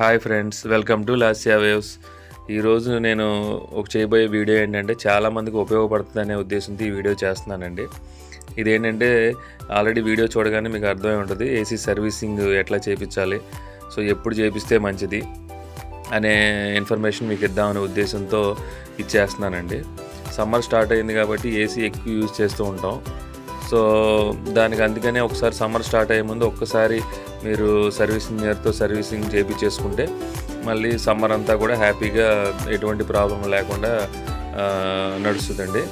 Hi friends, welcome to Lasya waves. ఈరోజు నేను చేయబోయే వీడియో ఏంటంటే చాలామందికి ఉపయోగపడుతుందనే ఉద్దేశంతో ఈ వీడియో చేస్తున్నానండి. ఇదేంటంటే ఆల్రెడీ వీడియో చూడగానే మీకు అర్థమై ఉంటుంది ఏసీ సర్వీసింగ్ ఎట్లా చేయించాలి, సో ఎప్పుడు చేపిస్తే మంచిది అనే ఇన్ఫర్మేషన్ మీకు ఇద్దామనే ఉద్దేశంతో ఇచ్చేస్తున్నానండి. సమ్మర్ స్టార్ట్ అయింది కాబట్టి ఏసీ ఎక్కువ యూజ్ చేస్తూ ఉంటాం. సో దానికి అందుకనే ఒకసారి సమ్మర్ స్టార్ట్ అయ్యే ముందు ఒక్కసారి మీరు సర్వీస్ ఇంజనీర్తో సర్వీసింగ్ చేయించేసుకుంటే మళ్ళీ సమ్మర్ అంతా కూడా హ్యాపీగా ఎటువంటి ప్రాబ్లం లేకుండా నడుస్తుందండి.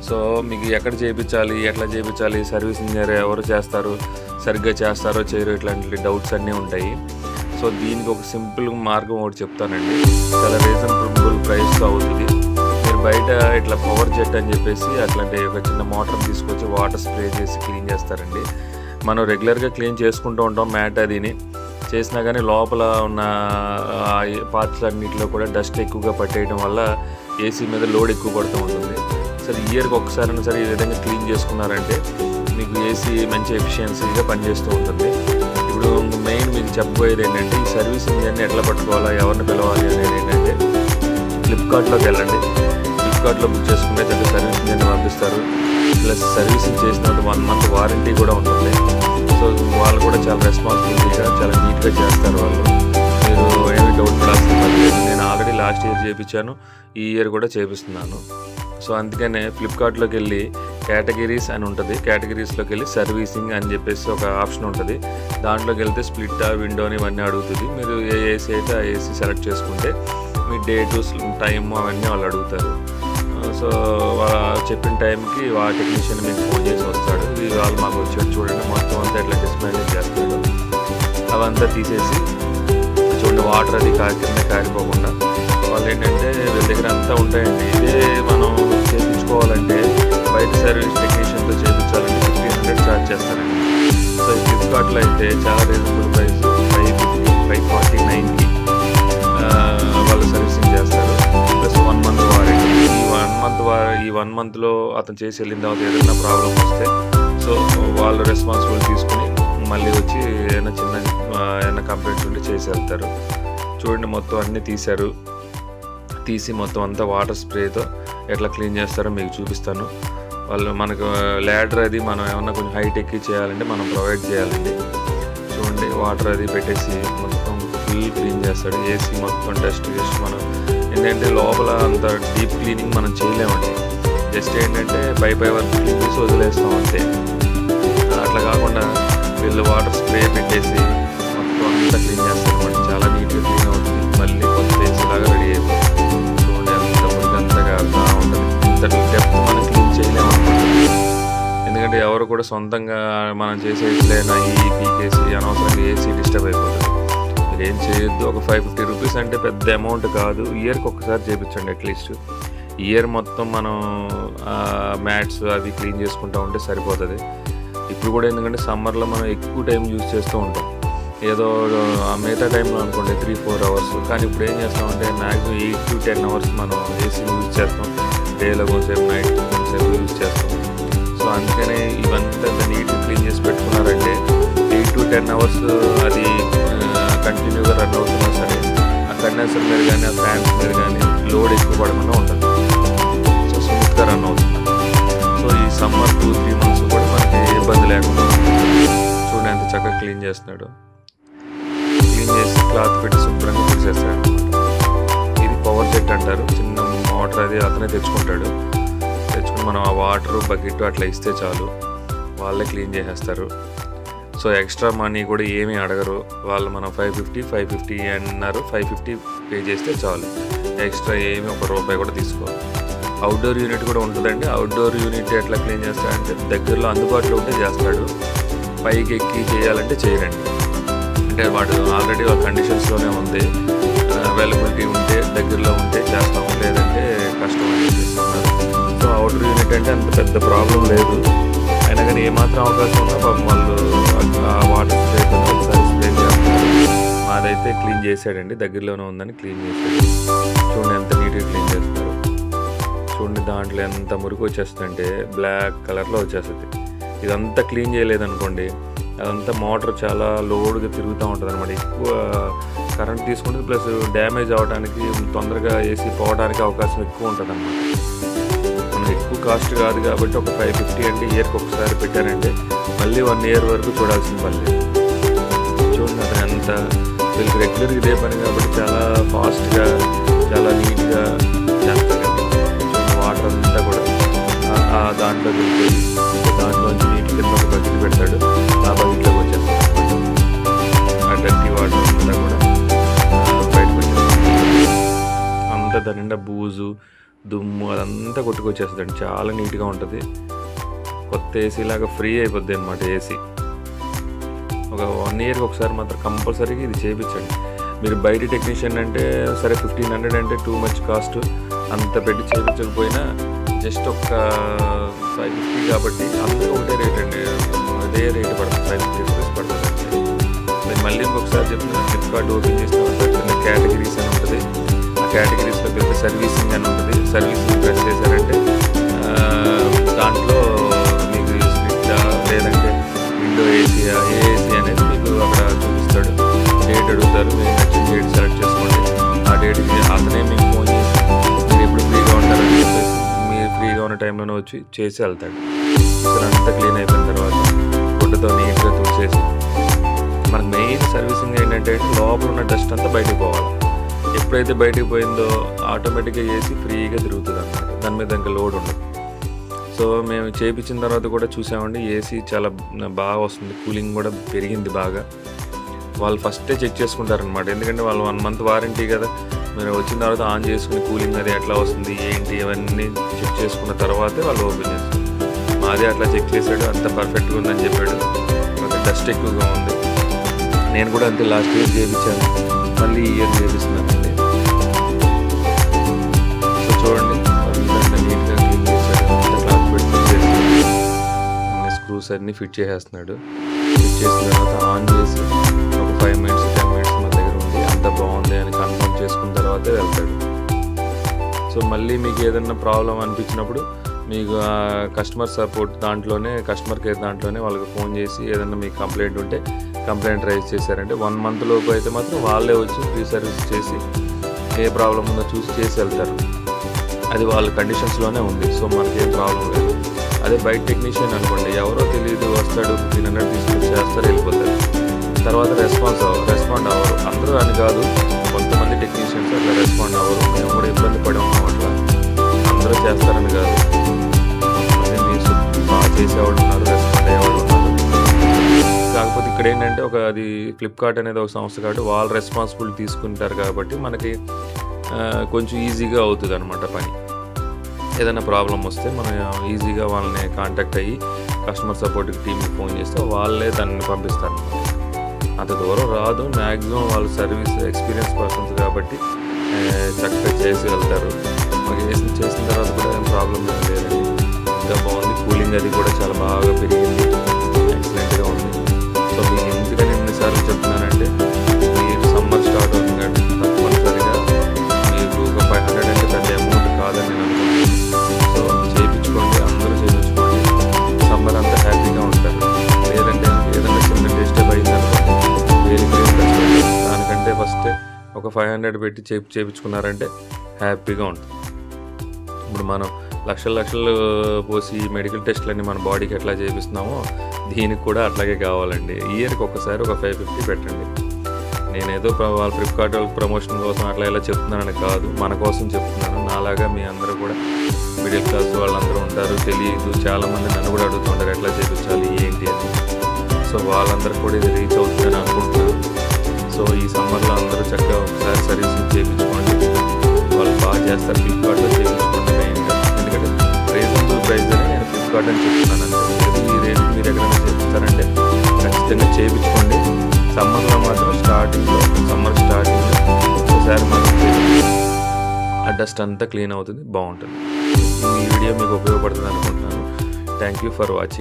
సో మీకు ఎక్కడ చేయించాలి, ఎట్లా చేయించాలి, సర్వీస్ ఇంజనీర్ ఎవరు చేస్తారు, సరిగ్గా చేస్తారో చేయరు, ఇట్లాంటి డౌట్స్ అన్నీ ఉంటాయి. సో దీనికి ఒక సింపుల్ మార్గం ఒకటి చెప్తానండి. చాలా రీజనబుల్ ప్రైస్తో అవుతుంది. మీరు బయట ఇట్లా పవర్ జెట్ అని చెప్పేసి అట్లాంటి ఒక చిన్న మోటార్ తీసుకొచ్చి వాటర్ స్ప్రే చేసి క్లీన్ చేస్తారండి. మనం రెగ్యులర్గా క్లీన్ చేసుకుంటూ ఉంటాం మ్యాట్ అదిని చేసినా కానీ లోపల ఉన్న పార్ట్స్ అన్నింటిలో కూడా డస్ట్ ఎక్కువగా పట్టేయడం వల్ల ఏసీ మీద లోడ్ ఎక్కువ పడుతూ ఉంటుంది. సరే ఇయర్కి ఒకసారైనా సరే ఈ విధంగా క్లీన్ చేసుకున్నారంటే మీకు ఏసీ మంచి ఎఫిషియన్సీగా పనిచేస్తూ ఉంటుంది. ఇప్పుడు మెయిన్ మీకు చెప్పబోయేది ఏంటంటే ఈ సర్వీస్ ఇంజన్ని ఎట్లా పట్టుకోవాలా, ఎవరిని పిలవాలి అనేది ఏంటంటే ఫ్లిప్కార్ట్లోకి వెళ్ళండి. ఫ్లిప్కార్ట్లో బుక్ చేసుకుంటే దగ్గర సర్వీస్ ఇంజన్ పంపిస్తారు. ప్లస్ సర్వీసింగ్ చేసిన 1 మంత్ వారంటీ కూడా ఉంటుంది. సో వాళ్ళు కూడా చాలా రెస్పాన్సిబిలిటీగా చాలా నీట్గా చేస్తారు వాళ్ళు. మీరు ఏమి డౌట్ పడాల్సిన పని లేదు. నేను ఆల్రెడీ లాస్ట్ ఇయర్ చేయించాను, ఈ ఇయర్ కూడా చేపిస్తున్నాను. సో అందుకనే ఫ్లిప్కార్ట్లోకి వెళ్ళి కేటగిరీస్ అని ఉంటుంది. కేటగిరీస్లోకి వెళ్ళి సర్వీసింగ్ అని చెప్పేసి ఒక ఆప్షన్ ఉంటుంది. దాంట్లోకి వెళ్తే స్ప్లిట్ విండోని ఇవన్నీ అడుగుతుంది. మీరు ఏ ఏసీ అయితే ఆ ఏసీ సెలెక్ట్ చేసుకుంటే మీ డేటు టైము అవన్నీ వాళ్ళు అడుగుతారు. సో చెప్పిన టైంకి ఆ టెక్నీషియన్ మీకు ఫోన్ చేసి వస్తాడు. వాళ్ళు మాకు వచ్చాడు చూడండి, మొత్తం అంతా ఇట్లా డిస్మాండిల్ చేస్తాడు. అవంతా తీసేసి చూడండి వాటర్ అది కింద కారిపోకుండా వాళ్ళు ఏంటంటే వీళ్ళ దగ్గర అంతా ఉంటాయండి. ఇదే మనం చేయించుకోవాలంటే బయట సర్వీస్ టెక్నీషియన్తో చేయించాలంటే 1500 ఛార్జ్ చేస్తారండి. సో ఈ ఫ్లిప్కార్ట్లో అయితే చాలా రీజనబుల్ ప్రైస్ 549కి వాళ్ళు సర్వీసింగ్ చేస్తారు. Plus 1 month warranty. ఈ 1 మంత్లో అతను చేసి వెళ్ళిన తర్వాత ఏదైనా ప్రాబ్లం వస్తే సో వాళ్ళు రెస్పాన్సిబుల్ తీసుకుని మళ్ళీ వచ్చి ఏదైనా కంప్లైంట్స్ ఉండి చేసి వెళ్తారు. చూడండి మొత్తం అన్నీ తీసి మొత్తం అంతా వాటర్ స్ప్రేతో ఎట్లా క్లీన్ చేస్తారో మీకు చూపిస్తాను. వాళ్ళు మనకు ల్యాడర్ అది మనం ఏమన్నా కొంచెం హైట్ ఎక్కి చేయాలంటే మనం ప్రొవైడ్ చేయాలండి. చూడండి వాటర్ అది పెట్టేసి మొత్తం ఫుల్ క్లీన్ చేస్తాడు. ఏసీ మొత్తం డస్ట్ మనం ఏంటంటే లోపల అంత డీప్ క్లీనింగ్ మనం చేయలేమండి. జస్ట్ ఏంటంటే పై వరకు క్లీన్ చేసి వదిలేస్తాం అంతే. అట్లా కాకుండా వీళ్ళు వాటర్ స్ప్రే పెట్టేసి మొత్తం అంతా క్లీన్ చేస్తారు అనమాట. చాలా నీట్గా క్లీన్ అవుతుంది. మళ్ళీ కొత్త ఏసీలాగా రెడీ అయిపోతుంది. చూడండి అంత మురికంతగా అవుతూ ఉంటుంది. ఇంత డెప్త్ మనం క్లీన్ చేయలేము అనమాట. ఎందుకంటే ఎవరు కూడా సొంతంగా మనం చేసేట్లేనా ఈ పీకేసి అనవసరంగా ఏసీ డిస్టర్బ్ అయిపోతుంది. ఏం చేయొద్దు. ఒక 550 రూపీస్ అంటే పెద్ద అమౌంట్ కాదు. ఇయర్కి ఒక్కసారి చేయించండి అట్లీస్ట్. ఇయర్ మొత్తం మనం మ్యాట్స్ అవి క్లీన్ చేసుకుంటూ ఉంటే సరిపోతుంది. ఇప్పుడు కూడా ఎందుకంటే సమ్మర్లో మనం ఎక్కువ టైం యూజ్ చేస్తూ ఉంటాం. ఏదో మిగతా టైంలో అనుకోండి 3-4 అవర్స్, కానీ ఇప్పుడు ఏం చేస్తామంటే మ్యాక్సిమం 8 to 10 అవర్స్ మనం ఏసీ యూజ్ చేస్తాం. డేలో కొంచెంసేపు, నైట్ కొంచెంసేపు యూజ్ చేస్తాం. సో అందుకనే ఇవంతా నీట్గా క్లీన్ చేసి పెట్టుకున్నారంటే 8 to 10 అవర్స్ అది కంటిన్యూగా రన్ అవుతున్నా సరే ఆ కండెన్సర్ మీద కానీ ఆ ఫ్యాన్స్ మీద కానీ లోడ్ ఎక్కువ పడకుండా ఉంటుంది. సో స్మూత్గా రన్ అవుతుంది. సో ఈ సమ్మర్ 2-3 మంత్స్ కూడా మనకి ఇబ్బంది లేకుండా చూడండి ఎంత చక్కగా క్లీన్ చేస్తున్నాడు. క్లీన్ చేసి క్లాత్ పెట్టి శుభ్రంగా తీసేస్తాడు అనమాట. ఇది పవర్ జెట్ అంటారు. చిన్న మోటార్ అది అతనే తెచ్చుకుని మనం ఆ వాటర్ బకెట్ అట్లా ఇస్తే చాలు, వాళ్ళే క్లీన్ చేసేస్తారు. సో ఎక్స్ట్రా మనీ కూడా ఏమీ అడగరు వాళ్ళు. మనం 550 అన్నారు, 550 పే చేస్తే చాలు. ఎక్స్ట్రా ఏమి ₹1 కూడా తీసుకోవాలి. అవుట్డోర్ యూనిట్ కూడా ఉంటుందండి. అవుట్డోర్ యూనిట్ ఎట్లా క్లీన్ చేస్తాడంటే దగ్గరలో అందుబాటులో ఉంటే చేస్తాడు. పైకి ఎక్కి చేయాలంటే చేయరండి. అంటే వాడు ఆల్రెడీ ఆ కండిషన్స్లోనే ఉంది. అవైలబిలిటీ ఉంటే దగ్గరలో ఉంటే చేస్తాము, లేదంటే కష్టం అని చేస్తున్నారు. సో అవుట్డోర్ యూనిట్ అంటే అంత పెద్ద ప్రాబ్లం లేదు. అయినా కానీ ఏమాత్రం అవకాశం ఉన్నా పాపం వాళ్ళు వాటర్ స్ప్రే ఒకసారి స్ప్రే చేస్తారు. మాదైతే క్లీన్ చేసాడండి, దగ్గరలోనే ఉందని క్లీన్ చేశాడు. చూడండి ఎంత నీట్గా క్లీన్ చేస్తారు. చూడండి దాంట్లో ఎంత మురికి వచ్చేస్తుందంటే బ్లాక్ కలర్లో వచ్చేస్తుంది. ఇదంతా క్లీన్ చేయలేదనుకోండి అదంతా మోటార్ చాలా లోడ్గా తిరుగుతూ ఉంటుంది అనమాట. ఎక్కువ కరెంట్ తీసుకుంటే ప్లస్ డ్యామేజ్ అవ్వడానికి తొందరగా ఏసీ పోవడానికి అవకాశం ఎక్కువ ఉంటుందన్నమాట. మనం ఎక్కువ కాస్ట్ కాదు కాబట్టి ఒక 550 అంటే ఇయర్కి ఒకసారి పెట్టారంటే మళ్ళీ 1 ఇయర్ వరకు చూడాల్సిన పని లేదు. చూడండి అది అంత వీళ్ళకి రెగ్యులర్గా ఇదే పని కాబట్టి చాలా ఫాస్ట్గా చాలా నీట్గా చేస్తారండి. చూడండి వాటర్ అంతా కూడా దాంట్లో వెళ్ళిపోయి దాంట్లోంచి నీటి కింద ఒక బకెట్ పెడతాడు, ఆ బకెట్లోకి వచ్చేస్తాడు. ఆ డర్టీ వాటర్ అంతా కూడా బయటకు వచ్చేస్తాడు. అంతా దాని నిండా బూజు దుమ్ము అదంతా కొట్టుకొచ్చేస్తుందండి. చాలా నీట్గా ఉంటుంది. కొత్త ఏసీ లాగా ఫ్రీ అయిపోద్ది అనమాట ఏసీ. ఒక 1 ఇయర్కి ఒకసారి మాత్రం కంపల్సరీగా ఇది చేయించండి. మీరు బయట టెక్నీషియన్ అంటే సరే 1500 అంటే టూ మచ్ కాస్ట్, అంత పెట్టి చేయించకపోయినా జస్ట్ ఒక 550 కాబట్టి అందరూ ఒకటే రేట్ అండి, అదే రేట్ పడుతుంది, 550 రూపీస్ పడుతుంది అండి. నేను మళ్ళీ ఇంకొకసారి చెప్తున్నాను, ఫ్లిప్కార్ట్ ఓపెన్ చేసిన తర్వాత కేటగిరీస్ అని ఉంటుంది. ఆ కేటగిరీస్లోకి వెళ్తే సర్వీసింగ్ అని ఉంటుంది. సర్వీసింగ్ ప్రెస్ చేశారంటే దాంట్లో మీకు స్ప్లిట్ లేదంటే విండో ఏసీయా ఏ ఏసీ అనేది మీకు అక్కడ చూపిస్తాడు. డేట్ అడుగుతారు, మీరు నచ్చిన డేట్ సెలెక్ట్ చేసుకోండి. ఆ డేట్కి అతనే మీకు ఫోన్ చేసి మీరు ఎప్పుడు ఫ్రీగా ఉంటారని చెప్పేసి మీరు ఫ్రీగా ఉన్న టైంలోనే వచ్చి చేసి వెళ్తాడు. ఇక్కడ అంతా క్లీన్ అయిపోయిన తర్వాత గుడ్డతో నీట్గా తుడిచేసి మనకు మెయిన్ సర్వీసింగ్ ఏంటంటే లోపల ఉన్న డస్ట్ అంతా బయటకు పోవాలి. ఎప్పుడైతే బయటకు పోయిందో ఆటోమేటిక్గా ఏసీ ఫ్రీగా తిరుగుతుంది అన్నమాట, దాని మీద ఇంకా లోడ్ ఉండదు. సో మేము చేయించిన తర్వాత కూడా చూసామండి, ఏసీ చాలా బాగా వస్తుంది, కూలింగ్ కూడా పెరిగింది బాగా. వాళ్ళు ఫస్టే చెక్ చేసుకుంటారనమాట, ఎందుకంటే వాళ్ళు 1 మంత్ వారంటీ కదా. మీరు వచ్చిన తర్వాత ఆన్ చేసుకుని కూలింగ్ అది ఎట్లా వస్తుంది ఏంటి ఇవన్నీ చెక్ చేసుకున్న తర్వాతే వాళ్ళు ఓపెన్ చేస్తారు. మాదే అట్లా చెక్ చేశాడు, అంత పర్ఫెక్ట్గా ఉందని చెప్పాడు. డస్ట్ ఎక్కువగా ఉంది. నేను కూడా అంతే లాస్ట్ ఇయర్ చేయించాను, మళ్ళీ ఈ ఇయర్ చేపిస్తున్నానండి. సో చూడండి వీళ్ళంతా నీట్గా క్లీన్ చేశాడు, అంత క్లాత్ పెట్టి అన్ని స్క్రూస్ అన్నీ ఫిట్ చేసేస్తున్నాడు. ఫిట్ చేసిన తర్వాత ఆన్ చేసి ఒక 5 మినిట్స్ 10 మినిట్స్ మన దగ్గర ఉంది, అంత బాగుంది అని కన్ఫర్మ్ చేసుకున్న తర్వాతే వెళ్తాడు. సో మళ్ళీ మీకు ఏదైనా ప్రాబ్లం అనిపించినప్పుడు మీకు కస్టమర్ సపోర్ట్ దాంట్లోనే కస్టమర్ కేర్ దాంట్లోనే వాళ్ళకి ఫోన్ చేసి ఏదైనా మీకు కంప్లైంట్ ఉంటే కంప్లైంట్ రైజ్ చేశారంటే 1 మంత్ లోపు అయితే మాత్రం వాళ్ళే వచ్చి ఫ్రీ సర్వీస్ చేసి ఏ ప్రాబ్లం ఉందో చూసి చేసి వెళ్తారు. అది వాళ్ళ కండిషన్స్లోనే ఉంది. సో మనకేం ప్రాబ్లం లేదు. అదే బయట టెక్నీషియన్ అనుకోండి, ఎవరో తెలియదు వస్తాడు 1500 తీసుకొని చేస్తారు వెళ్ళిపోతారు, తర్వాత రెస్పాండ్ అవ్వరు. అందరూ అని కాదు, కొంతమంది టెక్నీషియన్స్ అట్లా రెస్పాండ్ అవ్వరు. మేము కూడా ఇబ్బంది పడి ఉన్నాం అట్లా. అందరూ చేస్తారని కాదు, అది మీరు బాగా చేసేవాళ్ళు ఉన్నారు, రెస్పాండ్ అయ్యేవాళ్ళు ఉన్నారు. కాకపోతే ఇక్కడ ఏంటంటే అది ఫ్లిప్కార్ట్ అనేది ఒక సంస్థ కాబట్టి వాళ్ళు రెస్పాన్సిబిలిటీ తీసుకుంటారు కాబట్టి మనకి కొంచెం ఈజీగా అవుతుంది అనమాట పని. ఏదైనా ప్రాబ్లం వస్తే మనం ఈజీగా వాళ్ళని కాంటాక్ట్ అయ్యి కస్టమర్ సపోర్ట్ టీమ్కి ఫోన్ చేస్తే వాళ్ళే దాన్ని పంపిస్తారు. అంత దూరం రాదు, మ్యాక్సిమం వాళ్ళు సర్వీస్ ఎక్స్పీరియన్స్ పర్సన్స్ కాబట్టి చక్కగా చేసి వెళ్తారు. మాకు చేసిన తర్వాత కూడా ఏం ప్రాబ్లం లేదండి, ఇంకా బాగుంది. కూలింగ్ అది కూడా చాలా బాగా పెరిగింది, ఎక్సలెంట్గా ఉంది. సో మీకు ఎందుకని ఎన్నిసార్లు చెప్తున్నానంటే మీరు సమ్మర్ స్టార్ట్ అవుతుంది కాబట్టి తప్పనిసరిగా మీకు ఒక 500 అంటే పెద్ద అమౌంట్ కాదని నేను అనుకుంటున్నాను. సో చేయించుకోండి, అందరూ చేయించుకోండి, సమ్మర్ అంతా హ్యాపీగా ఉంటారు. లేదంటే ఏదైనా చిన్న డిస్టర్బ్ అయిందనుకోండి వేరే దానికంటే ఫస్ట్ ఒక 500 పెట్టి చేయించుకున్నారంటే హ్యాపీగా ఉంటుంది. ఇప్పుడు మనం లక్షలు పోసి మెడికల్ టెస్ట్లన్నీ మన బాడీకి ఎట్లా చేపిస్తున్నామో దీనికి కూడా అట్లాగే కావాలండి. ఇయర్కి ఒకసారి ఒక 550 పెట్టండి. నేనేదో వాళ్ళ ఫ్లిప్కార్ట్ వాళ్ళకి ప్రమోషన్ కోసం అట్లా ఇలా చెప్తున్నానని కాదు, మన కోసం చెప్తున్నాను. నాలాగా మీ అందరూ కూడా మిడిల్ క్లాస్ వాళ్ళందరూ ఉంటారు, తెలియదు. చాలామంది నన్ను కూడా అడుగుతుంటారు ఎట్లా చేయించాలి ఏంటి అని. సో వాళ్ళందరూ కూడా ఇది రీచ్ అవుతుందని అనుకుంటున్నాను. సో ఈ సమ్మర్లో అందరూ చక్కగా ఒకసారి సర్వీసింగ్ చేయించుకోండి, వాళ్ళు బాగా చేస్తారు. ఫ్లిప్కార్ట్లో చేయించుకోండి మెయిన్గా, ఎందుకంటే రీజనబుల్ ప్రైస్ అని నేను ఫ్లిప్కార్ట్ అని చెప్తున్నాను. అంతే ఈ రేట్ మీరు ఎక్కడైనా చేపిస్తారంటే ఖచ్చితంగా చేయించుకోండి. సమ్మర్లో మాత్రం సమ్మర్ స్టార్టింగ్లో ఒకసారి మనం ఆ డస్ట్ అంతా క్లీన్ అవుతుంది, బాగుంటుంది. ఈ వీడియో మీకు ఉపయోగపడుతుంది అనుకుంటున్నాను. Thank you for watching.